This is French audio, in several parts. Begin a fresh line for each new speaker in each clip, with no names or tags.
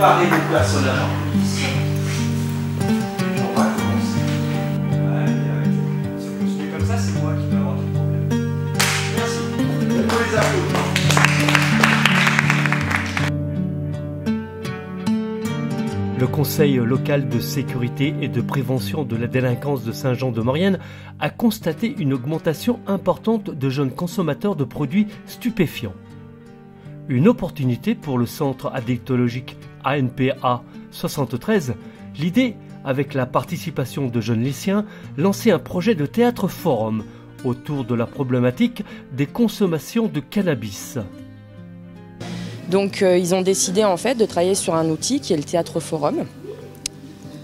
préparez-vous personnellement. On va commencer. Allez, si vous continuez comme ça, c'est moi qui vais avoir des problèmes. Merci. On peut les applaudir.
Le Conseil local de sécurité et de prévention de la délinquance de Saint-Jean-de-Maurienne a constaté une augmentation importante de jeunes consommateurs de produits stupéfiants. Une opportunité pour le centre addictologique ANPA 73, l'idée, avec la participation de jeunes lycéens, lancer un projet de théâtre forum autour de la problématique des consommations de cannabis.
Donc ils ont décidé en fait de travailler sur un outil qui est le théâtre forum.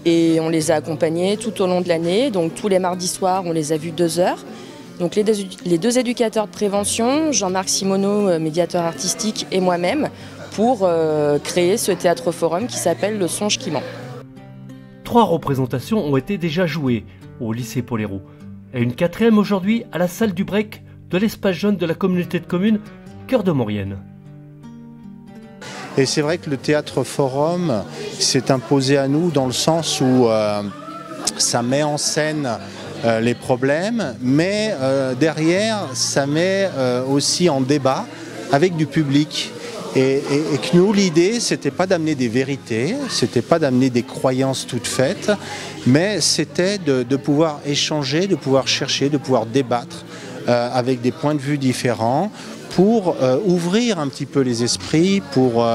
Et on les a accompagnés tout au long de l'année. Donc tous les mardis soirs, on les a vus 2 heures. Donc les deux éducateurs de prévention, Jean-Marc Simoneau, médiateur artistique, et moi-même, pour créer ce théâtre forum qui s'appelle Le Songe qui ment.
3 représentations ont été déjà jouées au lycée Paul-Héroult et une 4e aujourd'hui à la salle du break de l'espace jeune de la communauté de communes Cœur de Maurienne.
Et c'est vrai que le théâtre forum s'est imposé à nous dans le sens où ça met en scène les problèmes, mais derrière ça met aussi en débat avec du public. Et que nous, l'idée, c'était pas d'amener des vérités, c'était pas d'amener des croyances toutes faites, mais c'était de pouvoir échanger, de pouvoir chercher, de pouvoir débattre avec des points de vue différents, pour ouvrir un petit peu les esprits, pour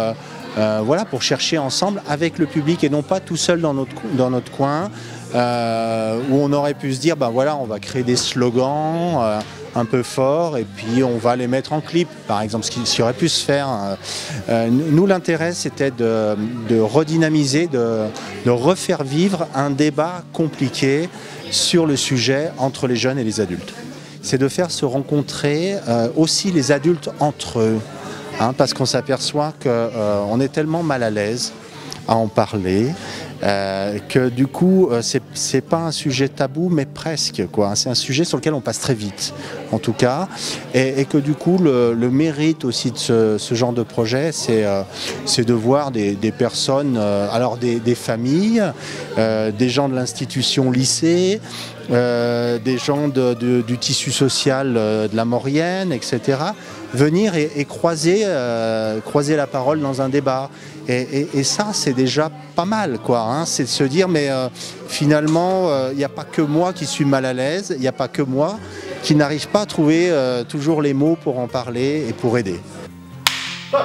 chercher ensemble avec le public et non pas tout seul dans notre coin, où on aurait pu se dire, ben voilà, on va créer des slogans un peu forts et puis on va les mettre en clip, par exemple, ce qui aurait pu se faire. Nous, l'intérêt, c'était de redynamiser, de refaire vivre un débat compliqué sur le sujet entre les jeunes et les adultes. C'est de faire se rencontrer aussi les adultes entre eux, parce qu'on s'aperçoit qu'on est tellement mal à l'aise à en parler, que du coup, c'est pas un sujet tabou, mais presque, quoi. C'est un sujet sur lequel on passe très vite, en tout cas, et que du coup, le mérite aussi de ce genre de projet, c'est de voir des personnes, alors des familles, des gens de l'institution lycée, des gens du tissu social de la Maurienne, etc., venir et croiser la parole dans un débat. Et ça, c'est déjà pas mal, quoi. C'est de se dire, mais finalement, il n'y a pas que moi qui suis mal à l'aise, il n'y a pas que moi qui n'arrive pas à trouver toujours les mots pour en parler et pour aider.
Top.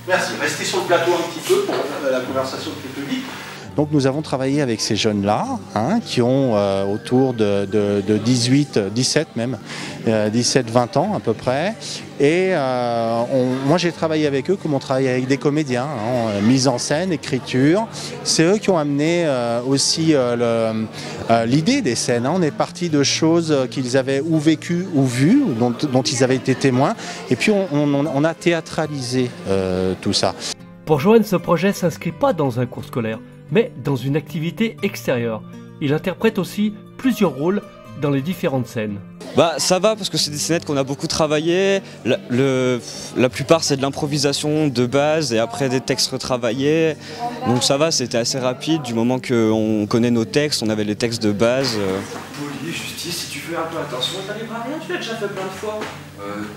Merci. Restez sur le plateau un petit peu pour la conversation avec le public.
Donc nous avons travaillé avec ces jeunes-là, qui ont autour de 17 même, 17-20 ans à peu près. Et moi j'ai travaillé avec eux comme on travaille avec des comédiens, mise en scène, écriture. C'est eux qui ont amené aussi l'idée des scènes. On est parti de choses qu'ils avaient ou vécues ou vues, dont ils avaient été témoins. Et puis on a théâtralisé tout ça.
Pour Johan, ce projet ne s'inscrit pas dans un cours scolaire, mais dans une activité extérieure. Il interprète aussi plusieurs rôles dans les différentes scènes.
Ça va parce que c'est des scénettes qu'on a beaucoup travaillé. La plupart c'est de l'improvisation de base et après des textes retravaillés. Donc ça va, c'était assez rapide du moment qu'on connaît nos textes, on avait les textes de base.
Police, justice, si tu fais un peu attention, t'arriveras à rien, tu l'as déjà fait plein de fois.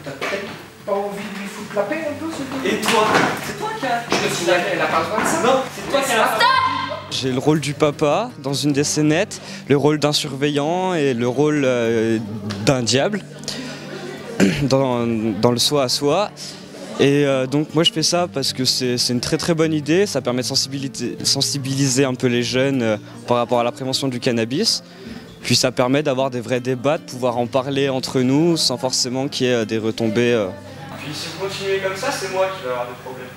T'as peut-être pas envie de lui foutre la paix un peu, c'est tout. Et toi? C'est toi qui as... Elle a pas besoin de ça. Non, c'est toi qui as...
J'ai le rôle du papa dans une des scénettes, le rôle d'un surveillant et le rôle d'un diable dans le soi à soi. Et donc moi je fais ça parce que c'est une très très bonne idée, ça permet de sensibiliser un peu les jeunes par rapport à la prévention du cannabis. Puis ça permet d'avoir des vrais débats, de pouvoir en parler entre nous sans forcément qu'il y ait des retombées.
Puis si vous continuez comme ça, c'est moi qui vais avoir des problèmes.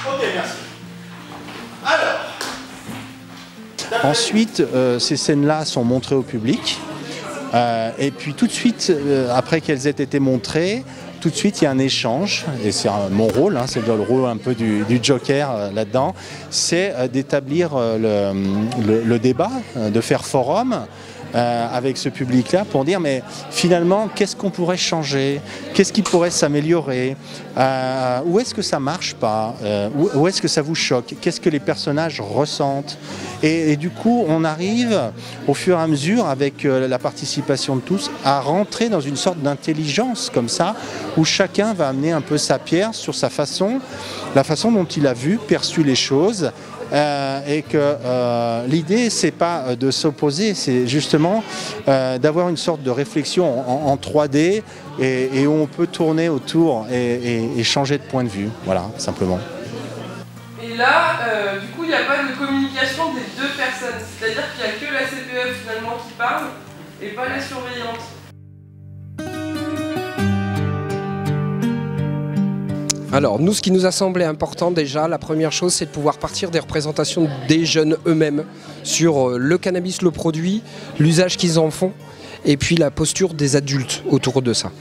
Ok, merci. Alors.
Ensuite, ces scènes-là sont montrées au public. Et puis tout de suite, après qu'elles aient été montrées, tout de suite il y a un échange, et c'est mon rôle, c'est le rôle un peu du joker là-dedans, c'est d'établir le débat, de faire forum, avec ce public-là pour dire mais finalement qu'est-ce qu'on pourrait changer, qu'est-ce qui pourrait s'améliorer, où est-ce que ça marche pas, où est-ce que ça vous choque, qu'est-ce que les personnages ressentent. Et du coup on arrive au fur et à mesure avec la participation de tous à rentrer dans une sorte d'intelligence comme ça où chacun va amener un peu sa pierre sur sa façon, la façon dont il a vu, perçu les choses. Et que l'idée c'est pas de s'opposer, c'est justement d'avoir une sorte de réflexion en 3D et où on peut tourner autour et changer de point de vue, voilà, simplement.
Et là, du coup, il n'y a pas de communication des deux personnes, c'est-à-dire qu'il n'y a que la CPE finalement qui parle et pas la surveillante.
Alors, nous, ce qui nous a semblé important déjà, la première chose, c'est de pouvoir partir des représentations des jeunes eux-mêmes sur le cannabis, le produit, l'usage qu'ils en font, et puis la posture des adultes autour de ça.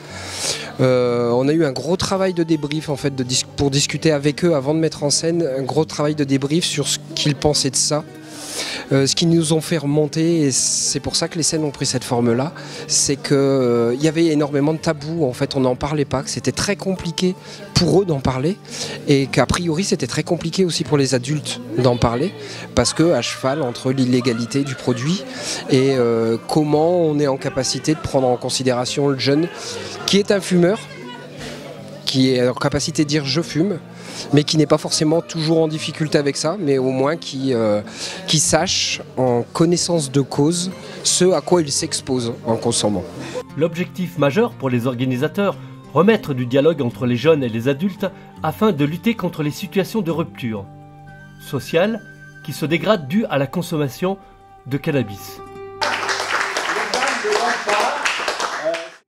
On a eu un gros travail de débrief en fait, pour discuter avec eux avant de mettre en scène, un gros travail de débrief sur ce qu'ils pensaient de ça. Ce qui nous ont fait remonter, et c'est pour ça que les scènes ont pris cette forme-là, c'est qu'il y avait énormément de tabous, en fait on n'en parlait pas, que c'était très compliqué pour eux d'en parler, et qu'a priori c'était très compliqué aussi pour les adultes d'en parler, parce que à cheval entre l'illégalité du produit et comment on est en capacité de prendre en considération le jeune qui est un fumeur, qui est en capacité de dire je fume, mais qui n'est pas forcément toujours en difficulté avec ça, mais au moins qui sache en connaissance de cause ce à quoi il s'expose en consommant.
L'objectif majeur pour les organisateurs, remettre du dialogue entre les jeunes et les adultes afin de lutter contre les situations de rupture sociale qui se dégradent dues à la consommation de cannabis.
Le bal ne rentre pas.